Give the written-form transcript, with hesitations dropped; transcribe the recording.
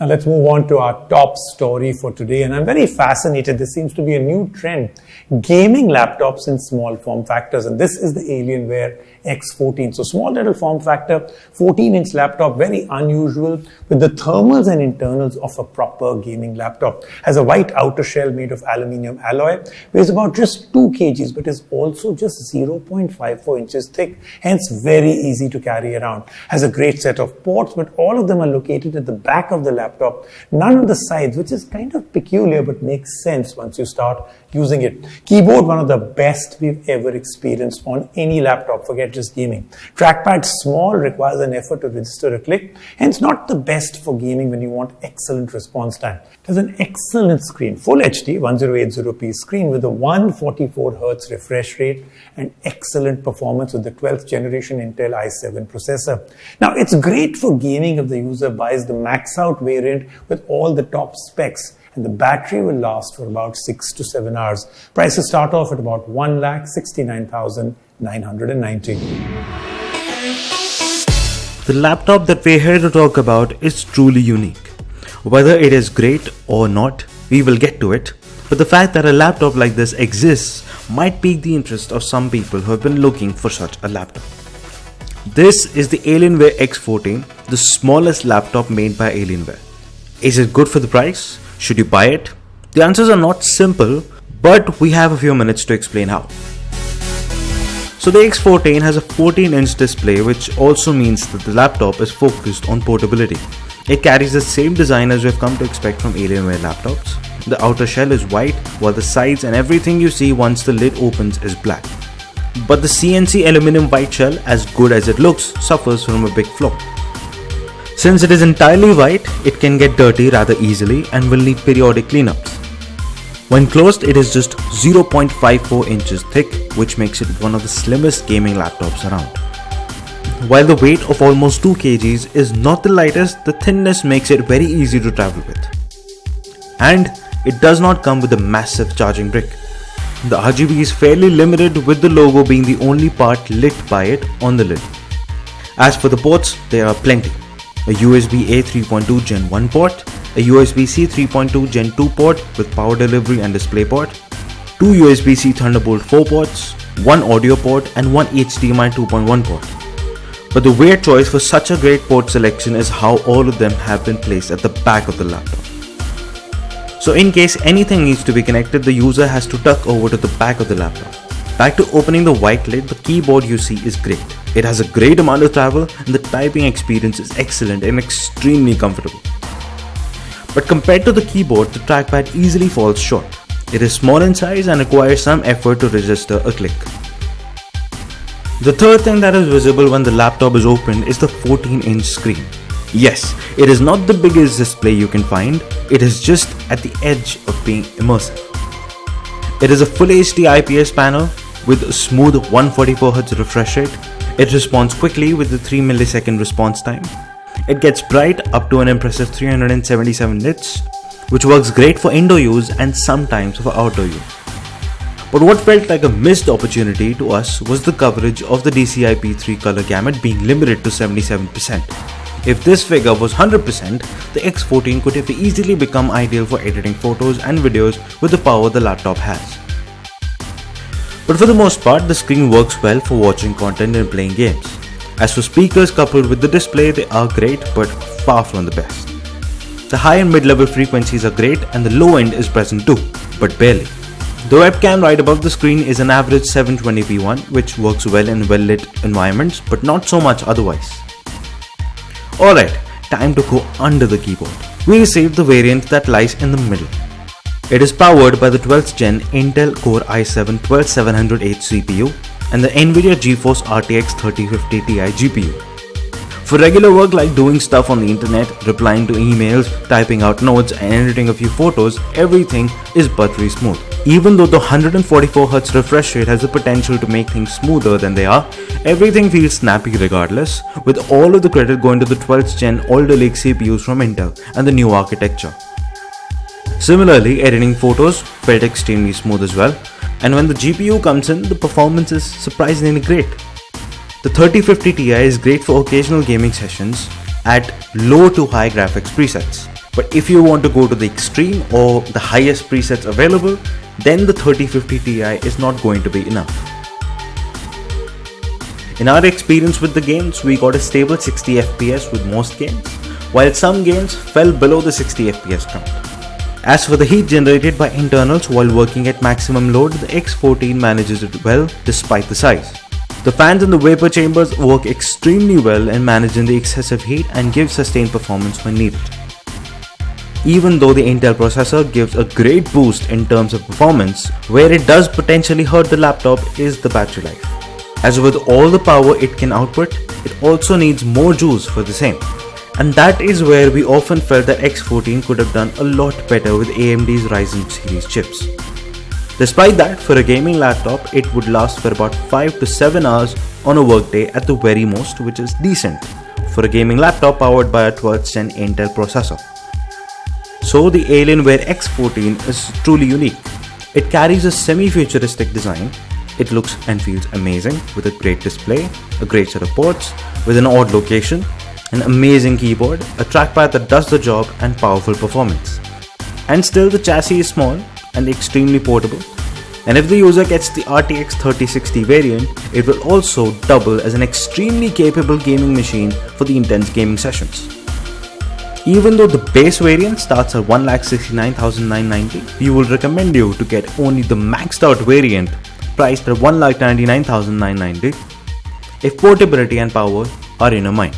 Now let's move on to our top story for today, and I'm very fascinated. This seems to be a new trend. Gaming laptops in small form factors, and this is the Alienware X14. So small little form factor, 14-inch laptop, very unusual, with the thermals and internals of a proper gaming laptop. Has a white outer shell made of aluminium alloy, weighs about just 2 kgs, but is also just 0.54 inches thick, hence very easy to carry around. Has a great set of ports, but all of them are located at the back of the laptop, none on the sides, which is kind of peculiar but makes sense once you start using it. Keyboard, one of the best we've ever experienced on any laptop, forget just gaming. Trackpad, small, requires an effort to register a click, hence not the best for gaming when you want excellent response time. It has an excellent screen, full HD 1080p screen with a 144Hz refresh rate and excellent performance with the 12th generation Intel i7 processor. Now it's great for gaming if the user buys the max out variant with all the top specs, and the battery will last for about 6 to 7 hours. Prices start off at about 1,69,990. The laptop that we're here to talk about is truly unique. Whether it is great or not, we will get to it, but the fact that a laptop like this exists might pique the interest of some people who have been looking for such a laptop. This is the Alienware X14, the smallest laptop made by Alienware. Is it good for the price? Should you buy it? The answers are not simple, but we have a few minutes to explain how. So the X14 has a 14-inch display, which also means that the laptop is focused on portability. It carries the same design as we've come to expect from Alienware laptops. The outer shell is white, while the sides and everything you see once the lid opens is black. But the CNC aluminum white shell, as good as it looks, suffers from a big flaw. Since it is entirely white, it can get dirty rather easily and will need periodic cleanups. When closed, it is just 0.54 inches thick, which makes it one of the slimmest gaming laptops around. While the weight of almost 2 kgs is not the lightest, the thinness makes it very easy to travel with. And it does not come with a massive charging brick. The RGB is fairly limited, with the logo being the only part lit by it on the lid. As for the ports, there are plenty. A USB-A 3.2 Gen 1 port, a USB-C 3.2 Gen 2 port with power delivery and display port, 2 USB-C Thunderbolt 4 ports, 1 audio port and 1 HDMI 2.1 port. But the weird choice for such a great port selection is how all of them have been placed at the back of the laptop. So in case anything needs to be connected, the user has to tuck over to the back of the laptop. Back to opening the white lid, the keyboard you see is great. It has a great amount of travel and the typing experience is excellent and extremely comfortable. But compared to the keyboard, the trackpad easily falls short. It is small in size and requires some effort to register a click. The third thing that is visible when the laptop is opened is the 14-inch screen. Yes, it is not the biggest display you can find, it is just at the edge of being immersive. It is a full HD IPS panel with a smooth 144Hz refresh rate. It responds quickly with the 3 millisecond response time. It gets bright up to an impressive 377 nits, which works great for indoor use and sometimes for outdoor use. But what felt like a missed opportunity to us was the coverage of the DCI-P3 color gamut being limited to 77%. If this figure was 100%, the X14 could have easily become ideal for editing photos and videos with the power the laptop has. But for the most part, the screen works well for watching content and playing games. As for speakers coupled with the display, they are great but far from the best. The high and mid-level frequencies are great and the low end is present too, but barely. The webcam right above the screen is an average 720p one, which works well in well-lit environments but not so much otherwise. Alright, time to go under the keyboard. We received the variant that lies in the middle. It is powered by the 12th gen Intel Core i7 12700H CPU and the NVIDIA GeForce RTX 3050 Ti GPU. For regular work like doing stuff on the internet, replying to emails, typing out notes and editing a few photos, everything is buttery smooth. Even though the 144Hz refresh rate has the potential to make things smoother than they are, everything feels snappy regardless, with all of the credit going to the 12th gen Alder Lake CPUs from Intel and the new architecture. Similarly, editing photos felt extremely smooth as well, and when the GPU comes in, the performance is surprisingly great. The 3050 Ti is great for occasional gaming sessions at low to high graphics presets. But if you want to go to the extreme or the highest presets available, then the 3050 Ti is not going to be enough. In our experience with the games, we got a stable 60 FPS with most games, while some games fell below the 60 FPS count. As for the heat generated by internals while working at maximum load, the X14 manages it well despite the size. The fans in the vapor chambers work extremely well in managing the excessive heat and give sustained performance when needed. Even though the Intel processor gives a great boost in terms of performance, where it does potentially hurt the laptop is the battery life. As with all the power it can output, it also needs more juice for the same. And that is where we often felt that X14 could have done a lot better with AMD's Ryzen series chips. Despite that, for a gaming laptop, it would last for about 5 to 7 hours on a workday at the very most, which is decent for a gaming laptop powered by a 12th Gen Intel processor. So the Alienware X14 is truly unique. It carries a semi-futuristic design. It looks and feels amazing with a great display, a great set of ports, with an odd location, an amazing keyboard, a trackpad that does the job, and powerful performance. And still the chassis is small and extremely portable. And if the user gets the RTX 3060 variant, it will also double as an extremely capable gaming machine for the intense gaming sessions. Even though the base variant starts at 1,69,990, we will recommend you to get only the maxed out variant priced at 1,99,990 if portability and power are in your mind.